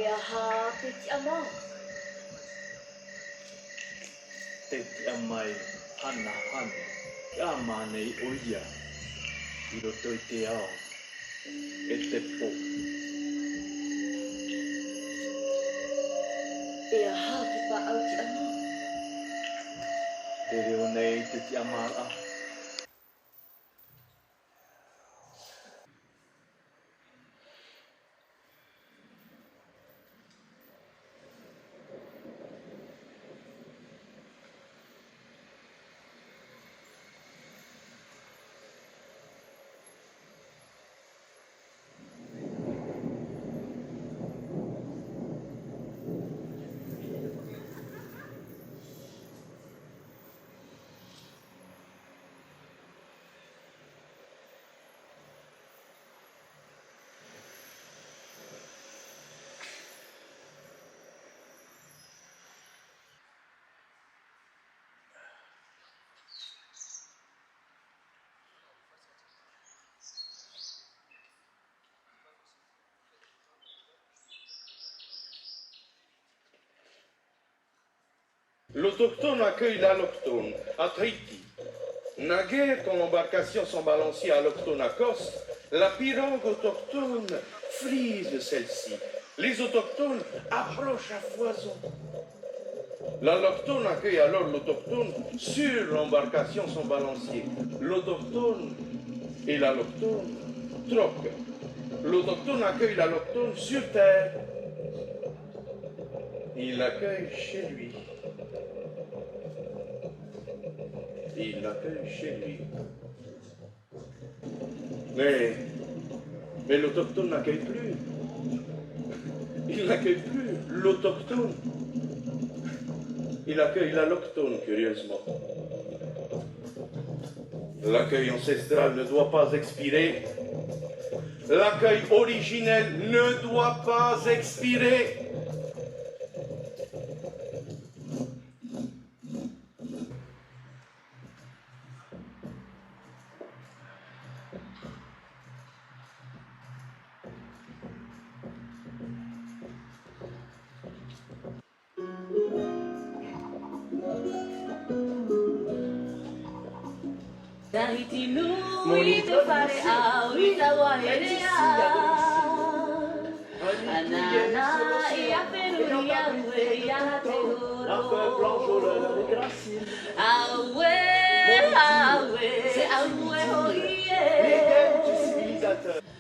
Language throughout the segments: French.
Aha, petit amant. Teti amai hana hana kia manei oia I roto I te ao e te po. Aha, ki pa au ti amang. Te reo nei te ti amara. L'autochtone accueille l'allochtone à Tahiti. Naguère, quand l'embarcation sont balanciées à l'autochtone à Kos, la pirogue autochtone frise celle-ci. Les autochtones approchent à foison. L'allochtone accueille alors l'autochtone sur l'embarcation sont balanciers. L'autochtone et l'allochtone troquent. L'autochtone accueille l'allochtone sur terre. Il l'accueille chez lui. Il l'accueille chez lui. Mais l'autochtone n'accueille plus. Il n'accueille plus l'autochtone. Il accueille l'allochtone, curieusement. L'accueil ancestral ne doit pas expirer. L'accueil originel ne doit pas expirer. Tahiti nui te whare au I taua herea. Anana I a whenui au e ia te horo. Aue, aue, aue hoi e.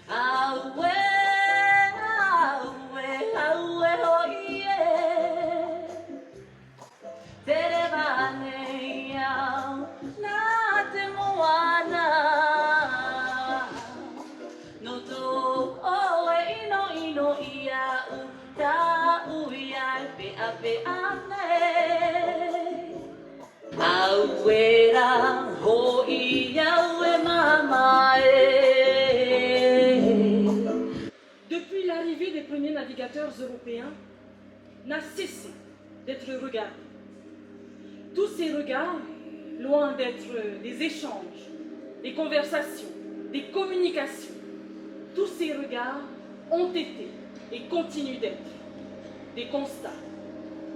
Aue, aue, aue hoi e. Tere vane au na te moana. No to oe ino ia u ta uia pe ane. Auera ho ia ue mamae. Depuis l'arrivée des premiers navigateurs européens, n'a cessé d'être regardé. Tous ces regards, loin d'être des échanges, des conversations, des communications, tous ces regards ont été et continuent d'être des constats,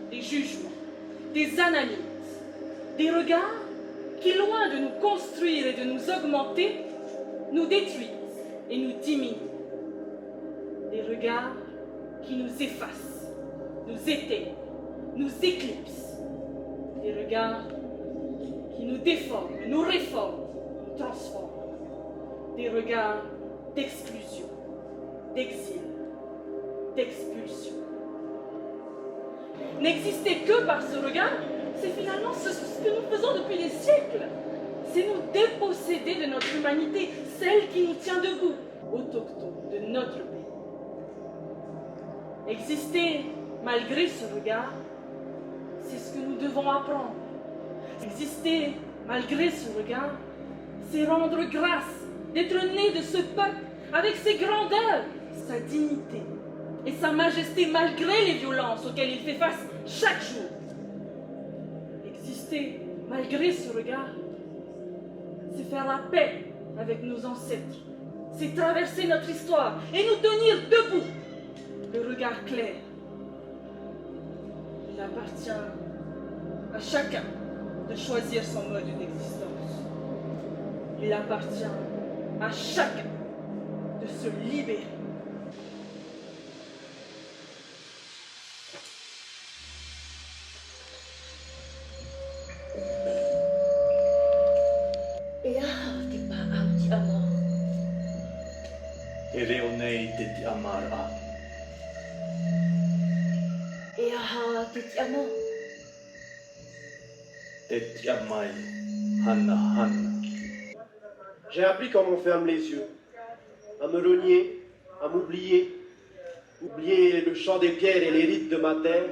des jugements, des analyses, des regards qui, loin de nous construire et de nous augmenter, nous détruisent et nous diminuent. Des regards qui nous effacent, nous éteignent, nous éclipsent. Des regards qui nous déforment, nous réforment, nous transforment. Des regards d'exclusion, d'exil, d'expulsion. N'exister que par ce regard, c'est finalement ce que nous faisons depuis des siècles. C'est nous déposséder de notre humanité, celle qui nous tient debout, autochtone de notre pays. Exister malgré ce regard, c'est ce que nous devons apprendre. Exister malgré ce regard, c'est rendre grâce d'être né de ce peuple avec ses grandeurs, sa dignité et sa majesté malgré les violences auxquelles il fait face chaque jour. Exister malgré ce regard, c'est faire la paix avec nos ancêtres, c'est traverser notre histoire et nous tenir debout. Le regard clair, appartient à chacun de choisir son mode d'existence. Il appartient à chacun de se libérer. Eleonei te ti amara. Te ti amai hana hana. J'ai appris comment on ferme les yeux, à me renier, à m'oublier, oublier le chant des pierres et les rites de ma terre.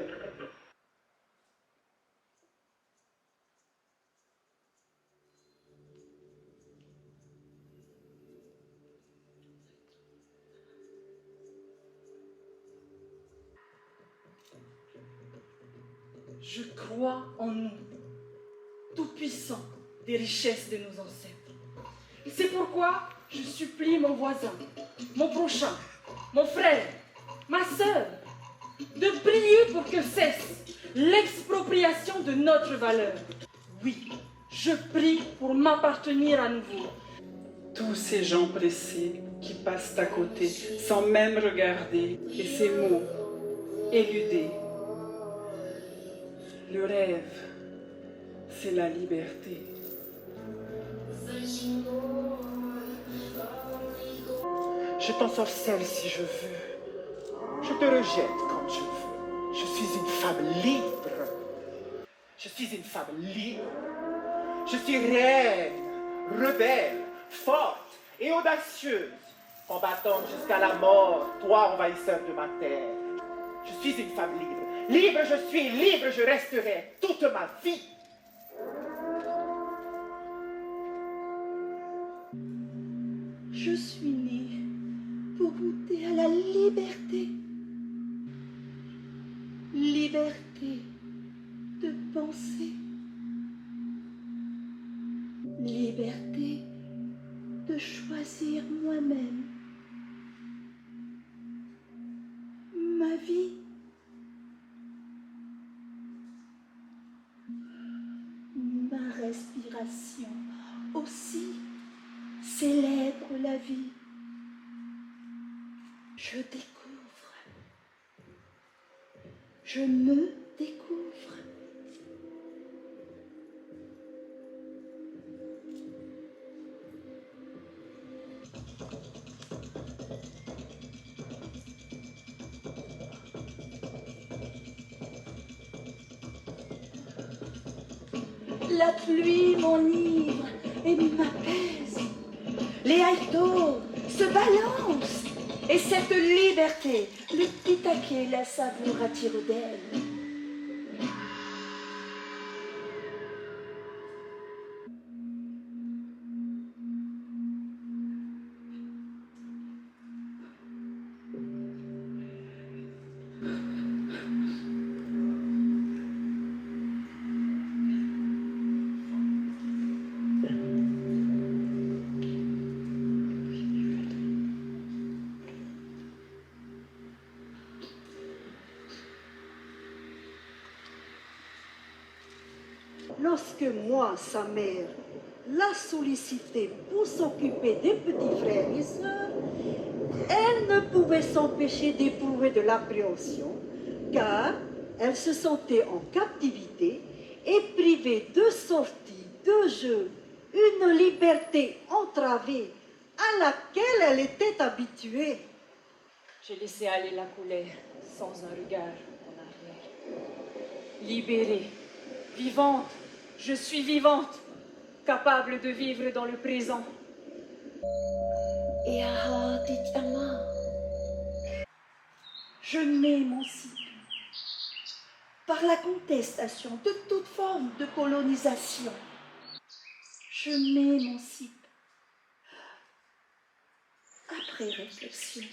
Je crois en nous, tout-puissants des richesses de nos ancêtres. Et c'est pourquoi je supplie mon voisin, mon prochain, mon frère, ma sœur, de prier pour que cesse l'expropriation de notre valeur. Oui, je prie pour m'appartenir à nouveau. Tous ces gens pressés qui passent à côté sans même regarder, et ces mots éludés. Le rêve, c'est la liberté. Je t'ensorcelle si je veux. Je te rejette quand je veux. Je suis une femme libre. Je suis une femme libre. Je suis reine, rebelle, forte et audacieuse, combattant jusqu'à la mort, toi envahisseur de ma terre. Je suis une femme libre. Libre je suis, libre je resterai toute ma vie. Je suis née pour goûter à la liberté. Liberté de penser. Liberté de choisir moi-même ma vie. Ma respiration aussi célèbre la vie. Je découvre. Je me découvre. La pluie m'enivre et m'apaise. Les haïtos se balancent. Et cette liberté, le petit taquet la savoure à tire-d'aile. Lorsque moi, sa mère, l'a sollicité pour s'occuper des petits frères et sœurs, elle ne pouvait s'empêcher d'éprouver de l'appréhension, car elle se sentait en captivité et privée de sorties, de jeux, une liberté entravée à laquelle elle était habituée. J'ai laissé aller la colère sans un regard en arrière. Libérée, vivante, je suis vivante, capable de vivre dans le présent. Et ah, dites-moi, Je m'émancipe. par la contestation de toute forme de colonisation, je m'émancipe. Après réflexion,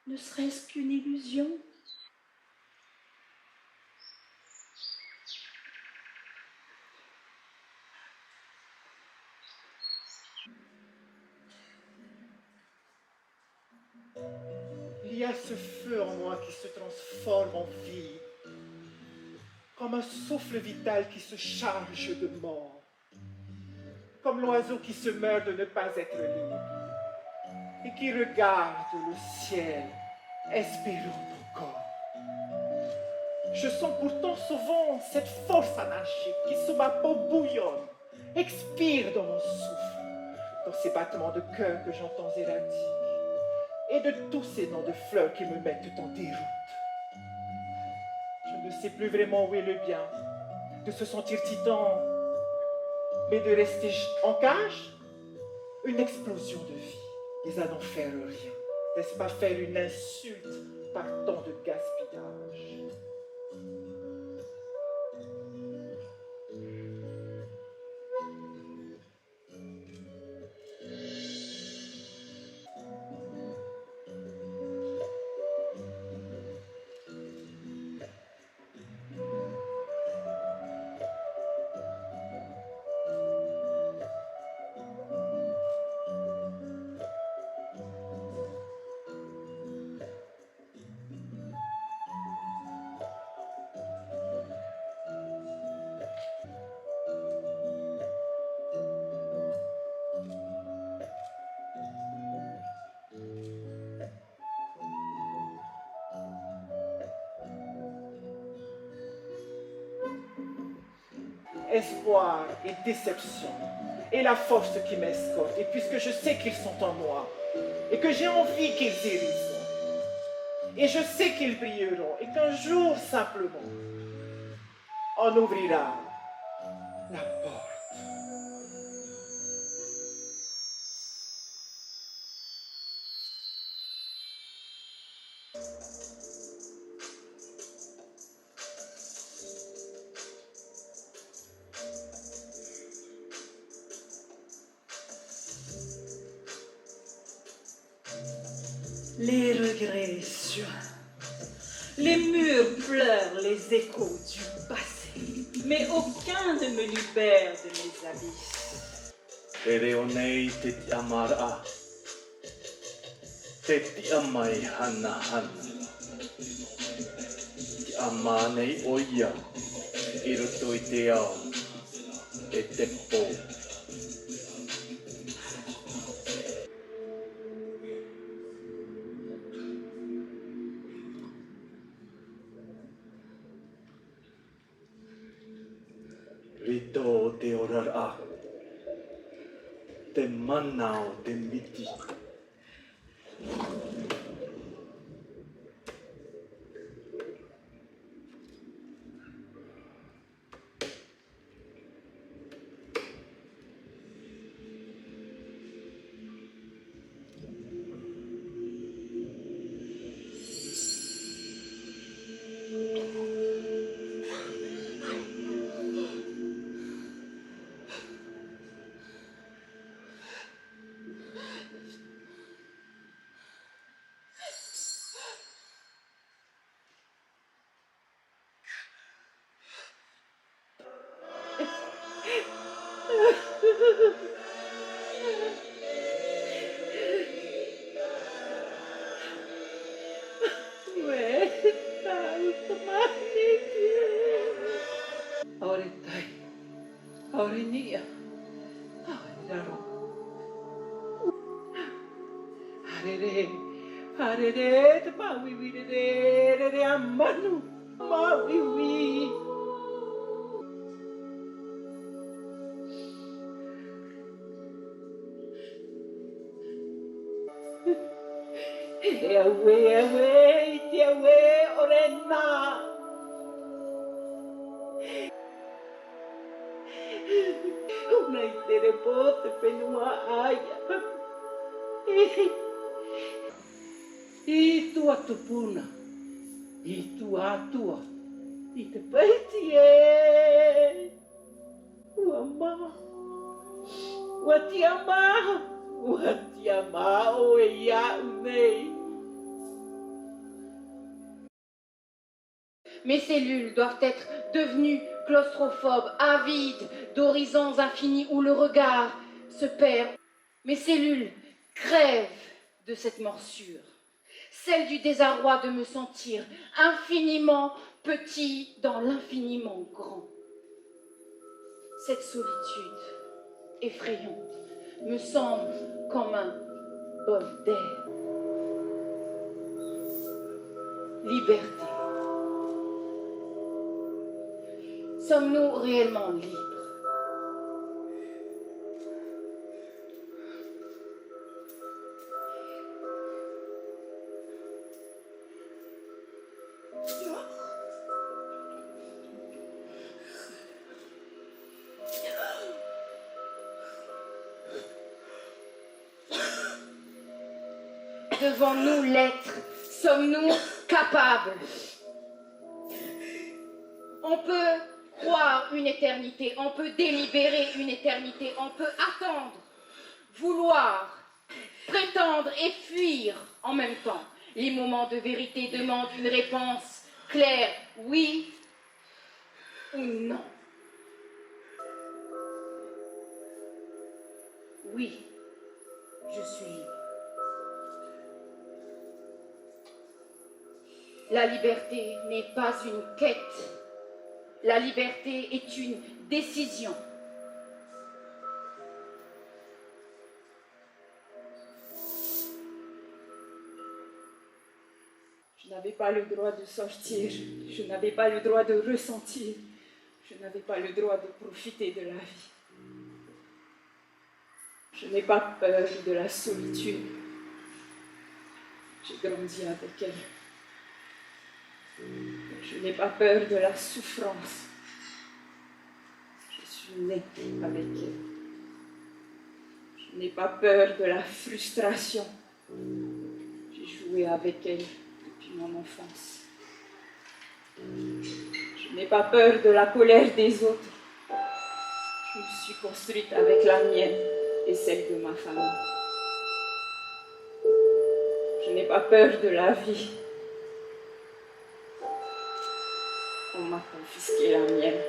ne serait-ce qu'une illusion? Il y a ce feu en moi qui se transforme en vie. comme un souffle vital qui se charge de mort, comme l'oiseau qui se meurt de ne pas être libre et qui regarde le ciel, espérant encore. Je sens pourtant souvent cette force anarchique qui sous ma peau bouillonne, expire dans mon souffle, dans ces battements de cœur que j'entends erratiques, et de tous ces noms de fleurs qui me mettent en déroute. Je ne sais plus vraiment où est le bien, de se sentir titan, mais de rester en cage, une explosion de vie, mais à n'en faire rien. N'est-ce pas faire une insulte par tant de gaspillage? Espoir et déception, et la force qui m'escorte, et puisque je sais qu'ils sont en moi, et que j'ai envie qu'ils hérissent, et je sais qu'ils brilleront, et qu'un jour simplement, on ouvrira la porte. Les regrets suintent. Les murs pleurent les échos du passé. Mais aucun ne me libère de mes abysses. Ereonei te ti amara. Te ti amai hana hana. Ti amanei oia. I roto I te ao. E te po. Rito te orara. Te manao te miti. Auretai, aurenia, aurero. Arere, arere, te mawiwi, re amanu, mawiwi. Ewe, orena. Una itere pote penua aya. I tua tupuna. I tua. I te paitie. Uama. Watiama o ia unei. Mes cellules doivent être devenues claustrophobes, avides d'horizons infinis où le regard se perd. Mes cellules crèvent de cette morsure. celle du désarroi de me sentir infiniment petit dans l'infiniment grand. Cette solitude effrayante me semble comme un bol d'air. Liberté. Sommes-nous réellement libres? Devons-nous l'être? Sommes-nous capables? On peut croire une éternité, on peut délibérer une éternité, on peut attendre, vouloir, prétendre et fuir en même temps. Les moments de vérité demandent une réponse claire, oui ou non. Oui, je suis libre. La liberté n'est pas une quête. La liberté est une décision. Je n'avais pas le droit de sortir, je n'avais pas le droit de ressentir, je n'avais pas le droit de profiter de la vie. Je n'ai pas peur de la solitude. J'ai grandi avec elle. Je n'ai pas peur de la souffrance. Je suis née avec elle. Je n'ai pas peur de la frustration. J'ai joué avec elle depuis mon enfance. Je n'ai pas peur de la colère des autres. Je me suis construite avec la mienne et celle de ma famille. Je n'ai pas peur de la vie. On m'a confisqué la mienne.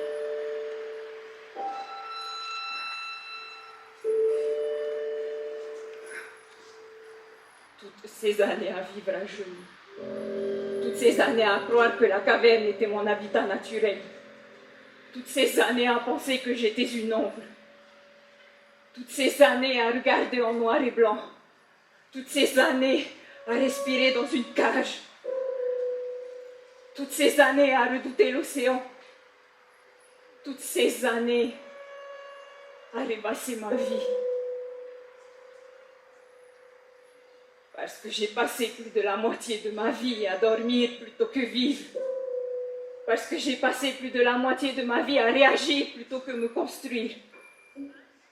Toutes ces années à vivre à genoux, toutes ces années à croire que la caverne était mon habitat naturel, toutes ces années à penser que j'étais une ombre, toutes ces années à regarder en noir et blanc, toutes ces années à respirer dans une cage, toutes ces années à redouter l'océan, toutes ces années à rêvasser ma vie. Parce que j'ai passé plus de la moitié de ma vie à dormir plutôt que vivre. Parce que j'ai passé plus de la moitié de ma vie à réagir plutôt que me construire.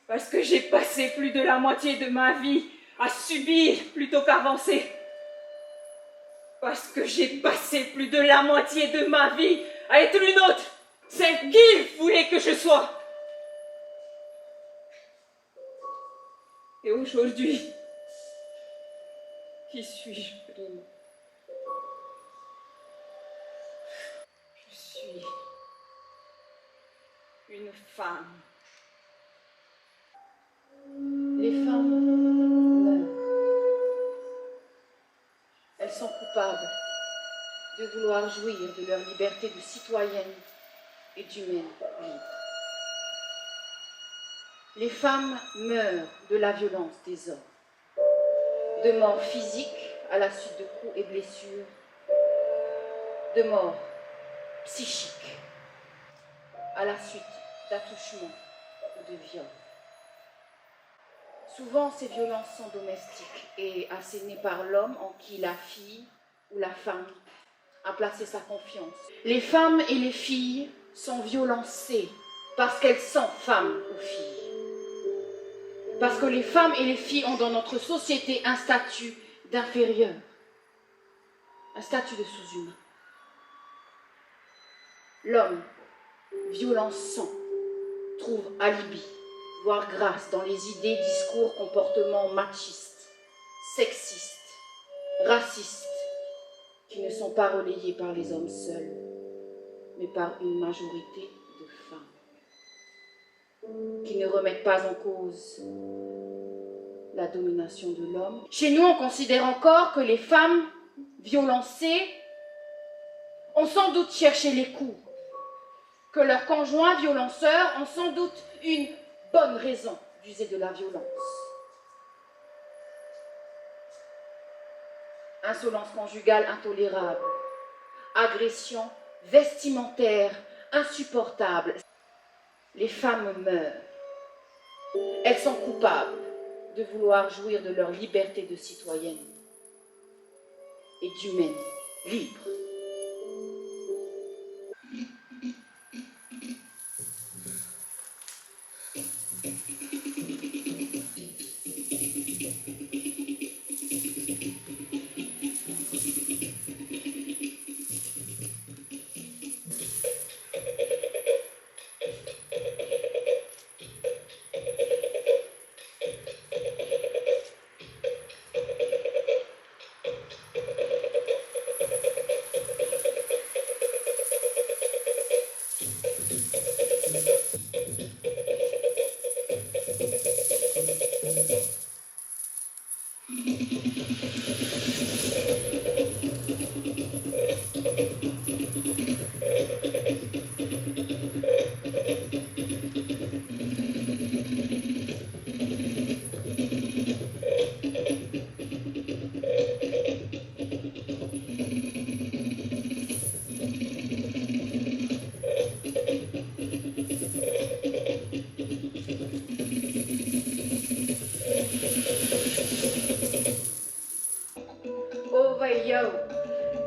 Parce que j'ai passé plus de la moitié de ma vie à subir plutôt qu'avancer. Parce que j'ai passé plus de la moitié de ma vie à être une autre, celle qu'il voulait que je sois. Et aujourd'hui, qui suis-je vraiment? Je suis une femme. Les femmes meurent. Elles sont coupables de vouloir jouir de leur liberté de citoyenne et d'humaine libre. Les femmes meurent de la violence des hommes, de mort physique à la suite de coups et blessures, de mort psychique à la suite d'attouchements ou de viols. Souvent, ces violences sont domestiques et assénées par l'homme en qui la fille ou la femme a placé sa confiance. Les femmes et les filles sont violencées parce qu'elles sont femmes ou filles. Parce que les femmes et les filles ont dans notre société un statut d'inférieur, un statut de sous-humain. L'homme, violençant, trouve alibi, voire grâce dans les idées, discours, comportements machistes, sexistes, racistes, qui ne sont pas relayés par les hommes seuls, mais par une majorité de femmes, qui ne remettent pas en cause la domination de l'homme. Chez nous, on considère encore que les femmes violencés, ont sans doute cherché les coups, que leurs conjoints violenceurs ont sans doute une bonne raison d'user de la violence. Insolence conjugale intolérable, agression vestimentaire insupportable. Les femmes meurent. Elles sont coupables de vouloir jouir de leur liberté de citoyenne et d'humaine libre.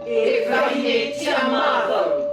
E vai ti amato.